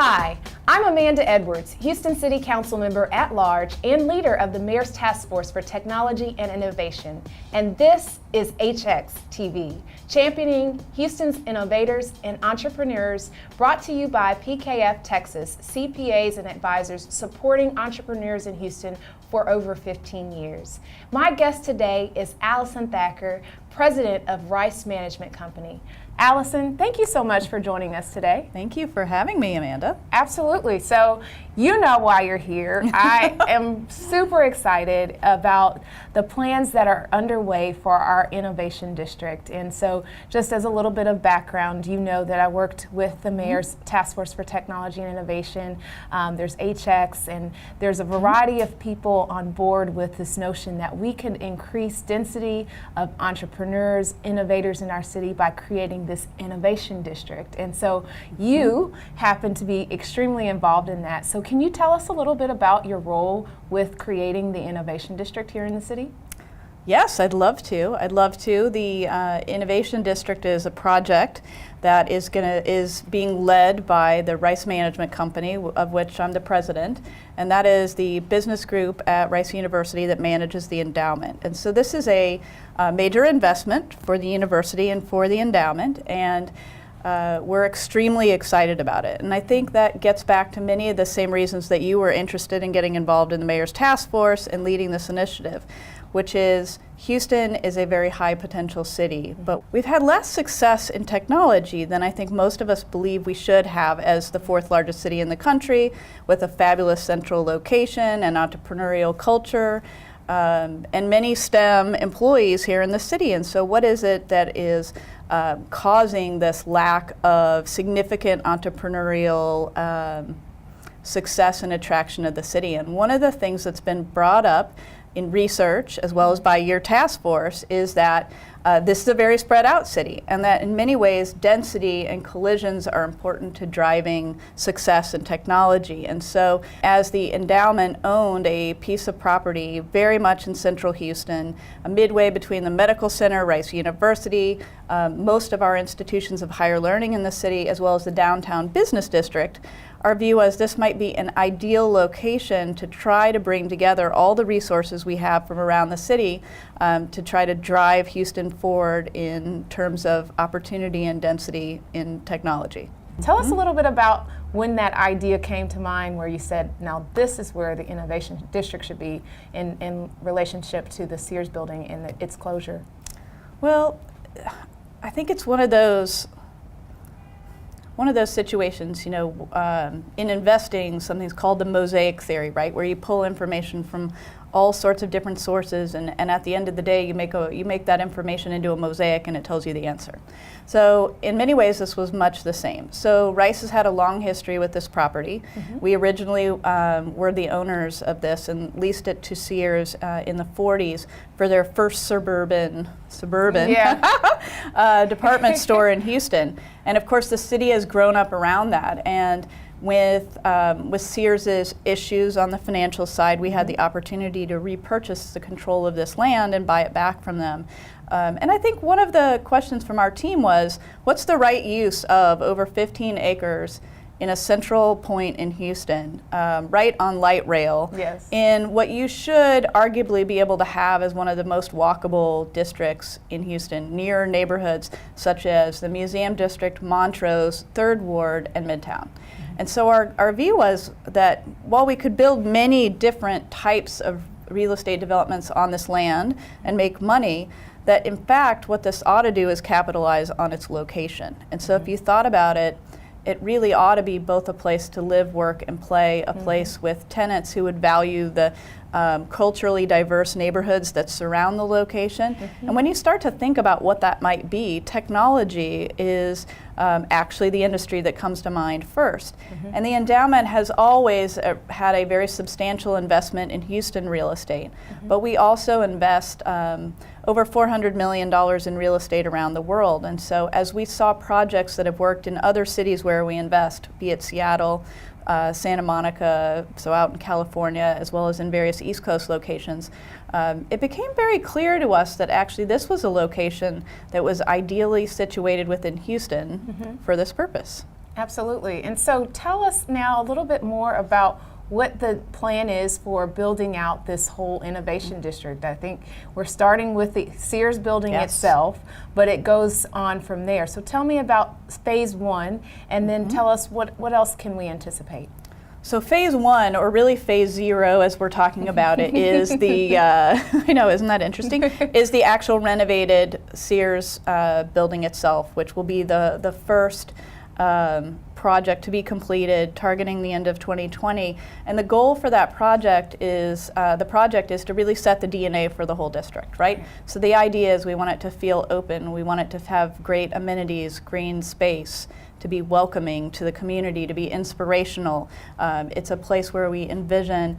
Hi, I'm Amanda Edwards, Houston City Council member at large and leader of the Mayor's Task Force for Technology and Innovation. And this is HX TV, championing Houston's innovators and entrepreneurs, brought to you by PKF Texas, CPAs and advisors supporting entrepreneurs in Houston for over 15 years. My guest today is Allison Thacker, president of Rice Management Company. Allison, thank you so much for joining us today. Thank you for having me, Amanda. Absolutely. So you know why you're here. I am super excited about the plans that are underway for our innovation district. And so just as a little bit of background, you know that I worked with the Mayor's Task Force for Technology and Innovation. There's HX, and there's a variety of people on board with this notion that we can increase density of entrepreneurs, innovators in our city by creating this innovation district. And so you happen to be extremely involved in that. So can you tell us a little bit about your role with creating the innovation district here in the city? Yes, I'd love to. The Innovation District is a project that is being led by the Rice Management Company, of which I'm the president, and that is the business group at Rice University that manages the endowment. And so this is a major investment for the university and for the endowment, and we're extremely excited about it. And I think that gets back to many of the same reasons that you were interested in getting involved in the Mayor's Task Force and leading this initiative, which is Houston is a very high potential city, but we've had less success in technology than I think most of us believe we should have as the fourth largest city in the country, with a fabulous central location and entrepreneurial culture, and many STEM employees here in the city. And so what is it that is causing this lack of significant entrepreneurial success and attraction of the city? And one of the things that's been brought up in research, as well as by your task force, is that this is a very spread out city, and that in many ways density and collisions are important to driving success in technology. And so as the endowment owned a piece of property very much in central Houston, midway between the medical center, Rice University, most of our institutions of higher learning in the city, as well as the downtown business district, our view was this might be an ideal location to try to bring together all the resources we have from around the city to try to drive Houston forward in terms of opportunity and density in technology. Tell us a little bit about when that idea came to mind where you said, now this is where the innovation district should be in relationship to the Sears building and its closure. Well, I think it's one of those situations, you know, in investing, something's called the mosaic theory, right, where you pull information from all sorts of different sources, and at the end of the day, you make that information into a mosaic, and it tells you the answer. So in many ways, this was much the same. So Rice has had a long history with this property. We originally were the owners of this and leased it to Sears in the 40s for their first suburban department store in Houston. And of course, the city has grown up around that. And with Sears' issues on the financial side, we had the opportunity to repurchase the control of this land and buy it back from them. And I think one of the questions from our team was, what's the right use of over 15 acres in a central point in Houston, right on light rail, yes, in what you should arguably be able to have as one of the most walkable districts in Houston, near neighborhoods such as the Museum District, Montrose, 3rd Ward, and Midtown. And so our view was that while we could build many different types of real estate developments on this land and make money, that in fact what this ought to do is capitalize on its location. And so if you thought about it, it really ought to be both a place to live, work, and play, a place with tenants who would value the culturally diverse neighborhoods that surround the location. And when you start to think about what that might be, technology is actually the industry that comes to mind first. And the endowment has always had a very substantial investment in Houston real estate, but we also invest over $400 million in real estate around the world. And so as we saw projects that have worked in other cities where we invest, be it Seattle, Santa Monica, so out in California, as well as in various East Coast locations, it became very clear to us that actually this was a location that was ideally situated within Houston for this purpose. Absolutely. And so tell us now a little bit more about what the plan is for building out this whole innovation district. I think we're starting with the Sears building itself, but it goes on from there. So tell me about phase one, and then tell us what else can we anticipate. So phase one, or really phase zero as we're talking about it, is the, I know, isn't that interesting, is the actual renovated Sears building itself, which will be the first project to be completed, targeting the end of 2020. And the goal for that project is, to really set the DNA for the whole district, right? So the idea is we want it to feel open, we want it to have great amenities, green space, to be welcoming to the community, to be inspirational. It's a place where we envision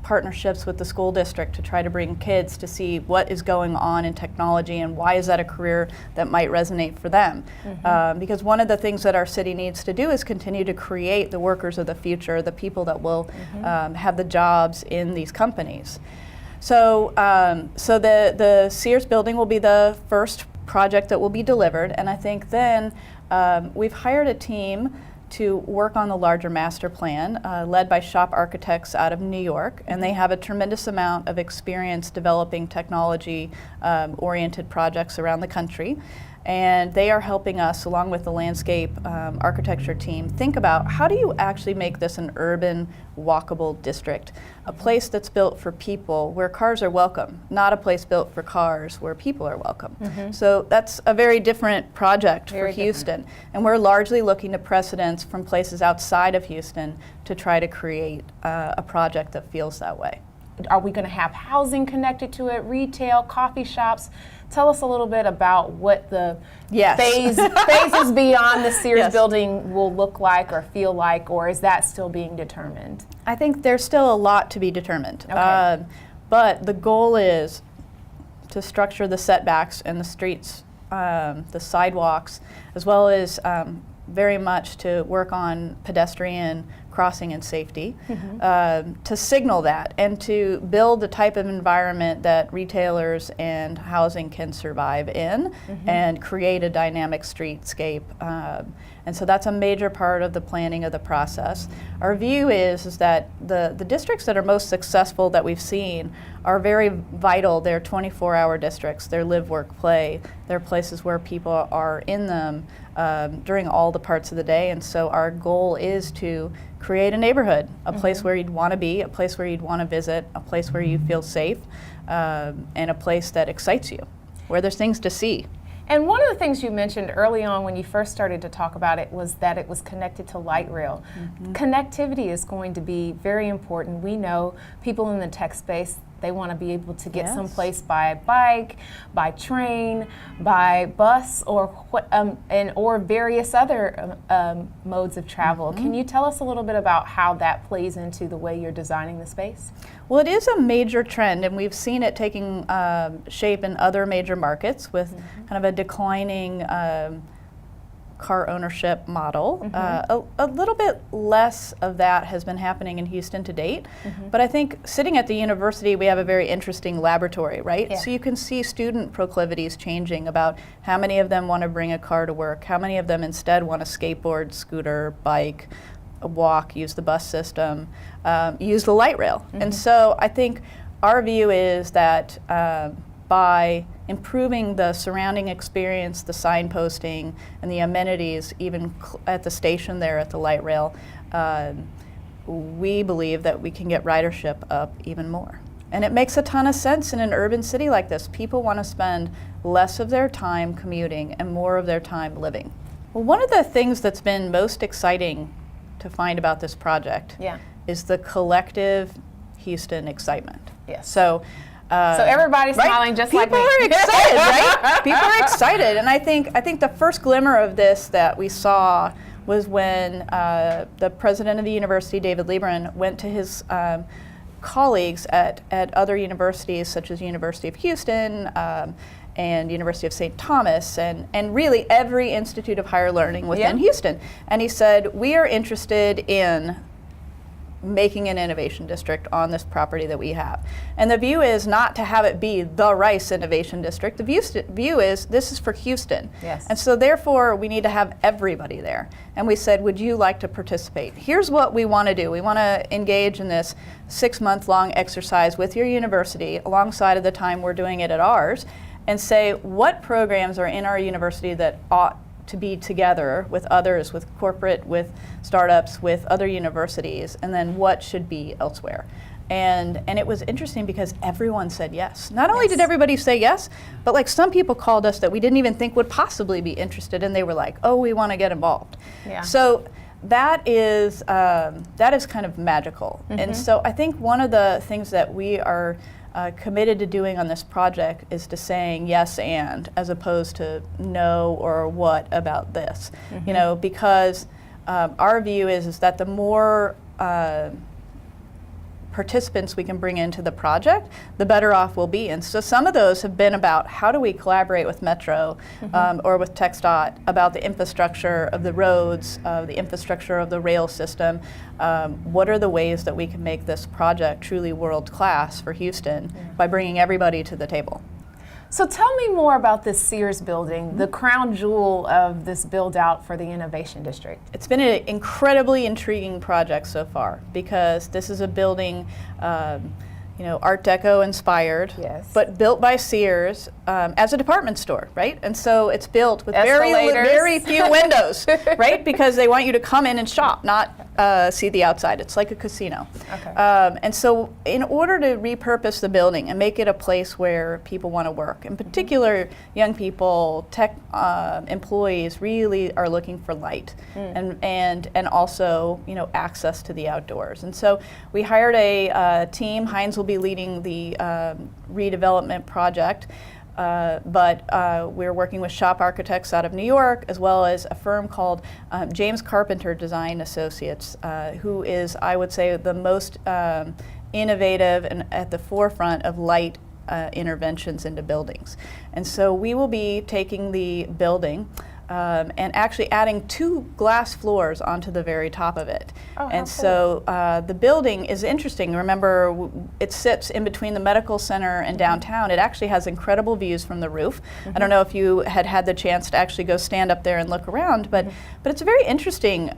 partnerships with the school district to try to bring kids to see what is going on in technology and why is that a career that might resonate for them. Because one of the things that our city needs to do is continue to create the workers of the future, the people that will have the jobs in these companies. So, the Sears building will be the first project that will be delivered, and I think then we've hired a team to work on the larger master plan, led by shop architects out of New York, and they have a tremendous amount of experience developing technology-oriented projects around the country. And they are helping us, along with the landscape architecture team, think about how do you actually make this an urban, walkable district, a place that's built for people where cars are welcome, not a place built for cars where people are welcome. So that's a very different project for Houston. And we're largely looking to precedents from places outside of Houston to try to create a project that feels that way. Are we going to have housing connected to it, retail, coffee shops? Tell us a little bit about what the phases beyond the Sears building will look like or feel like, or is that still being determined? I think there's still a lot to be determined. But the goal is to structure the setbacks and the streets, the sidewalks, as well as very much to work on pedestrian crossing and safety, to signal that and to build the type of environment that retailers and housing can survive in and create a dynamic streetscape. And so that's a major part of the planning of the process. Our view is that the districts that are most successful that we've seen are very vital. They're 24-hour districts. They're live, work, play. They're places where people are in them during all the parts of the day. And so our goal is to create a neighborhood, a place where you'd want to be, a place where you'd want to visit, a place where you feel safe, and a place that excites you, where there's things to see. And one of the things you mentioned early on when you first started to talk about it was that it was connected to light rail. Connectivity is going to be very important. We know people in the tech space, they want to be able to get someplace by bike, by train, by bus, or or various other modes of travel. Can you tell us a little bit about how that plays into the way you're designing the space? Well, it is a major trend, and we've seen it taking shape in other major markets with kind of a declining car ownership model. A little bit less of that has been happening in Houston to date, but I think sitting at the university we have a very interesting laboratory, right? So you can see student proclivities changing about how many of them want to bring a car to work, how many of them instead want to skateboard, scooter, bike, walk, use the bus system, use the light rail. And so I think our view is that by improving the surrounding experience, the signposting, and the amenities, even at the station there at the light rail, we believe that we can get ridership up even more. And it makes a ton of sense in an urban city like this. People want to spend less of their time commuting and more of their time living. Well, one of the things that's been most exciting to find about this project is the collective Houston excitement. So everybody's smiling just like me. People are excited, right? People are excited, and I think the first glimmer of this that we saw was when the president of the university, David Lieberman, went to his colleagues at other universities, such as University of Houston and University of St. Thomas, and really every institute of higher learning within Houston. And he said, we are interested in making an innovation district on this property that we have. And the view is not to have it be the Rice Innovation District. The view is this is for Houston. Yes. And so therefore we need to have everybody there. And we said, would you like to participate? Here's what we want to do. We want to engage in this 6-month-long exercise with your university alongside of the time we're doing it at ours, and say what programs are in our university that ought to be together with others, with corporate, with startups, with other universities, and then what should be elsewhere. And it was interesting because everyone said yes. Not only did everybody say yes, but like some people called us that we didn't even think would possibly be interested, and they were like, oh, we want to get involved. Yeah. So that is kind of magical. And so I think one of the things that we are committed to doing on this project is to saying yes and, as opposed to no or what about this. You know, because our view is that the more participants we can bring into the project, the better off we'll be. And so some of those have been about how do we collaborate with Metro or with TxDOT about the infrastructure of the roads, the infrastructure of the rail system. What are the ways that we can make this project truly world-class for Houston by bringing everybody to the table? So tell me more about this Sears building, the crown jewel of this build out for the Innovation District. It's been an incredibly intriguing project so far because this is a building, you know, Art Deco inspired, but built by Sears as a department store, right? And so it's built with very few windows, right? Because they want you to come in and shop, not see the outside. It's like a casino. Okay. And so in order to repurpose the building and make it a place where people want to work, in particular young people, tech employees really are looking for light and also, you know, access to the outdoors. And so we hired a team. Heinz will be leading the redevelopment project. But we're working with shop architects out of New York, as well as a firm called James Carpenter Design Associates, who is, I would say, the most innovative and at the forefront of light interventions into buildings. And so we will be taking the building and actually adding 2 glass floors onto the very top of it. And so the building is interesting. Remember, it sits in between the medical center and downtown. It actually has incredible views from the roof. I don't know if you had the chance to actually go stand up there and look around, but it's a very interesting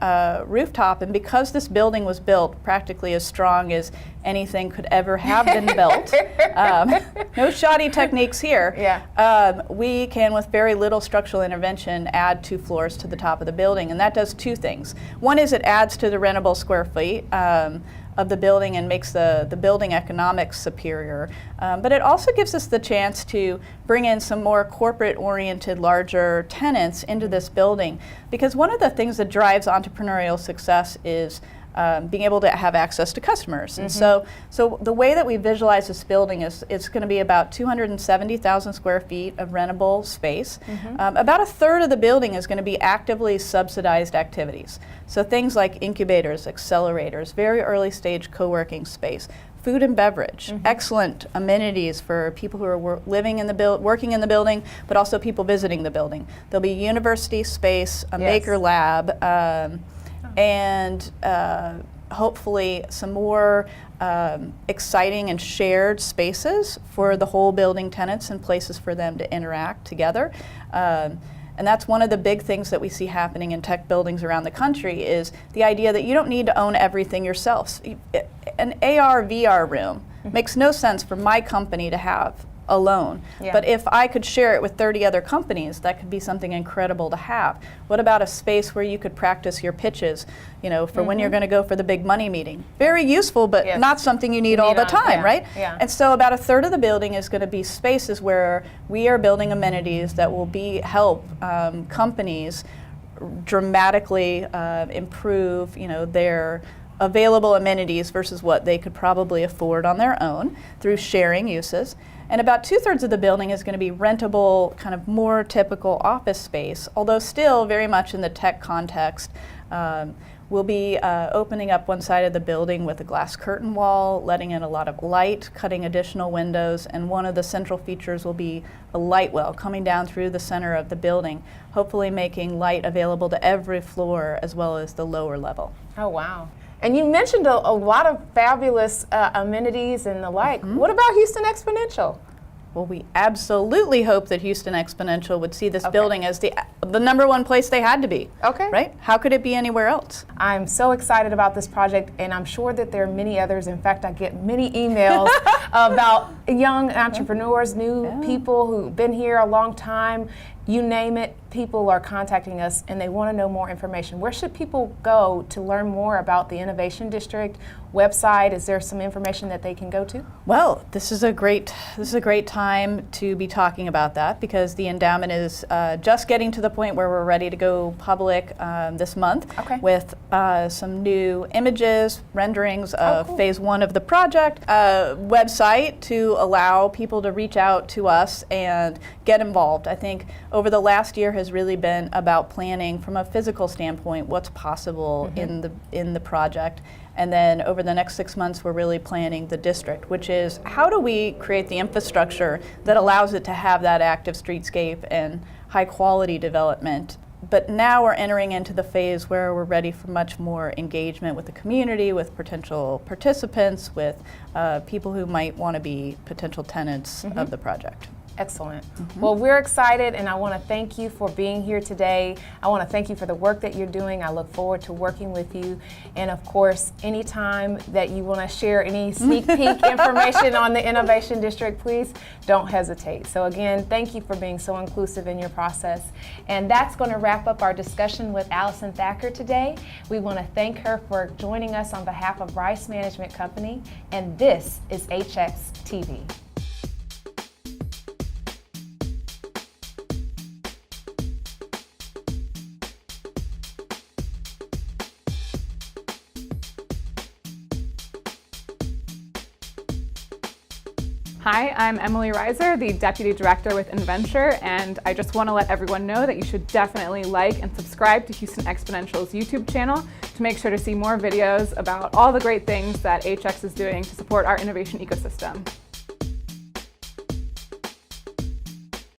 rooftop. And because this building was built practically as strong as anything could ever have been built, no shoddy techniques here, we can, with very little structural intervention, add 2 floors to the top of the building. And that does 2 things. One is it adds to the rentable square feet of the building and makes the building economics superior. But it also gives us the chance to bring in some more corporate-oriented, larger tenants into this building. Because one of the things that drives entrepreneurial success is being able to have access to customers. And so the way that we visualize this building is it's going to be about 270,000 square feet of rentable space. About a third of the building is going to be actively subsidized activities. So things like incubators, accelerators, very early stage co-working space, food and beverage, excellent amenities for people who are living in the working in the building, but also people visiting the building. There'll be university space, a maker lab, and hopefully some more exciting and shared spaces for the whole building tenants and places for them to interact together. And that's one of the big things that we see happening in tech buildings around the country is the idea that you don't need to own everything yourself. An AR, VR room makes no sense for my company to have alone. But if I could share it with 30 other companies, that could be something incredible to have. What about a space where you could practice your pitches, you know, for when you're going to go for the big money meeting? Very useful, but not something you need all the time, right? And so about a third of the building is going to be spaces where we are building amenities that will help companies dramatically improve, you know, their available amenities versus what they could probably afford on their own through sharing uses. And about 2/3 of the building is going to be rentable, kind of more typical office space, although still very much in the tech context. We'll be opening up one side of the building with a glass curtain wall, letting in a lot of light, cutting additional windows, and one of the central features will be a light well coming down through the center of the building, hopefully making light available to every floor as well as the lower level. Oh, wow. And you mentioned a lot of fabulous amenities and the like. What about Houston Exponential? Well, we absolutely hope that Houston Exponential would see this building as the number one place they had to be. Okay. Right? How could it be anywhere else? I'm so excited about this project, and I'm sure that there are many others. In fact, I get many emails about young entrepreneurs, new people who've been here a long time. You name it, people are contacting us and they want to know more information. Where should people go to learn more about the Innovation District website? Is there some information that they can go to? Well, this is a great time to be talking about that, because the endowment is just getting to the point where we're ready to go public this month with some new images, renderings of phase 1 of the project, website to allow people to reach out to us and get involved. I think over the last year has really been about planning from a physical standpoint what's possible in the project. And then over the next 6 months, we're really planning the district, which is how do we create the infrastructure that allows it to have that active streetscape and high quality development. But now we're entering into the phase where we're ready for much more engagement with the community, with potential participants, with people who might want to be potential tenants of the project. Excellent. Well, we're excited, and I want to thank you for being here today. I want to thank you for the work that you're doing. I look forward to working with you. And of course, anytime that you want to share any sneak peek information on the Innovation District, please don't hesitate. So again, thank you for being so inclusive in your process. And that's going to wrap up our discussion with Allison Thacker today. We want to thank her for joining us on behalf of Rice Management Company. And this is HX TV. Hi, I'm Emily Reiser, the Deputy Director with Inventure, and I just want to let everyone know that you should definitely like and subscribe to Houston Exponential's YouTube channel to make sure to see more videos about all the great things that HX is doing to support our innovation ecosystem.